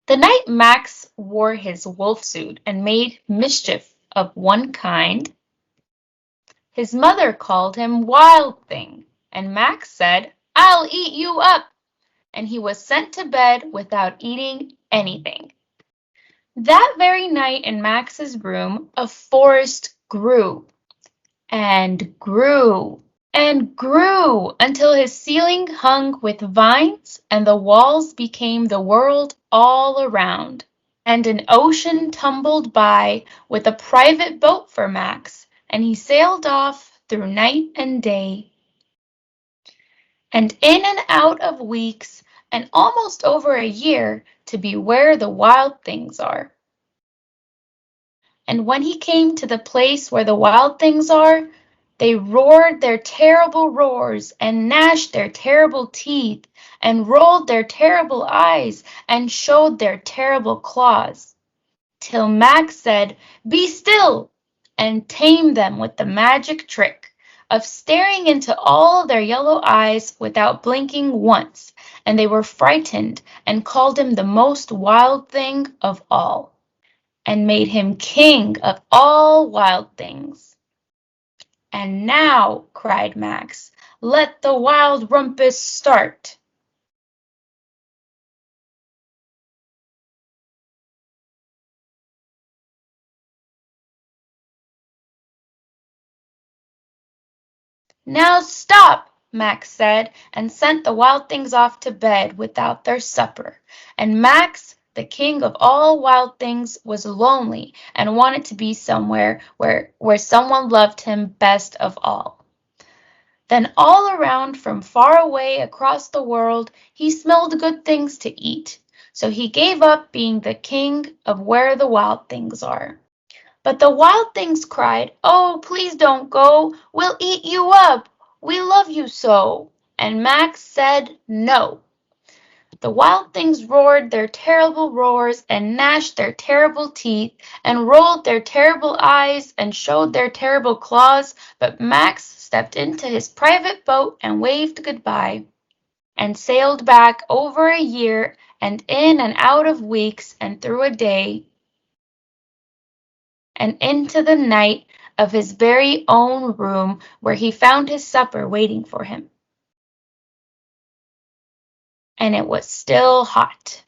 The night Max wore his wolf suit and made mischief of one kind, his mother called him Wild Thing, and Max said, "I'll eat you up," and he was sent to bed without eating anything. That very night in Max's room, a forest grew and grew and grew until his ceiling hung with vines and the walls became the world all around. And an ocean tumbled by with a private boat for Max, and he sailed off through night and day, and in and out of weeks, and almost over a year, to be where the wild things are. And when he came to the place where the wild things are, they roared their terrible roars, and gnashed their terrible teeth, and rolled their terrible eyes, and showed their terrible claws, till Max said, "Be still," and tamed them with the magic trick of staring into all their yellow eyes without blinking once, and they were frightened and called him the most wild thing of all, and made him king of all wild things. "And now," cried Max, "let the wild rumpus start." "Now stop," Max said, and sent the wild things off to bed without their supper. And Max, the king of all wild things, was lonely and wanted to be somewhere where someone loved him best of all. Then all around, from far away across the world, he smelled good things to eat. So he gave up being the king of where the wild things are. But the wild things cried, "Oh, please don't go. We'll eat you up. We love you so." And Max said no. The wild things roared their terrible roars, and gnashed their terrible teeth, and rolled their terrible eyes, and showed their terrible claws, but Max stepped into his private boat and waved goodbye, and sailed back over a year, and in and out of weeks, and through a day, and into the night of his very own room, where he found his supper waiting for him. And it was still hot.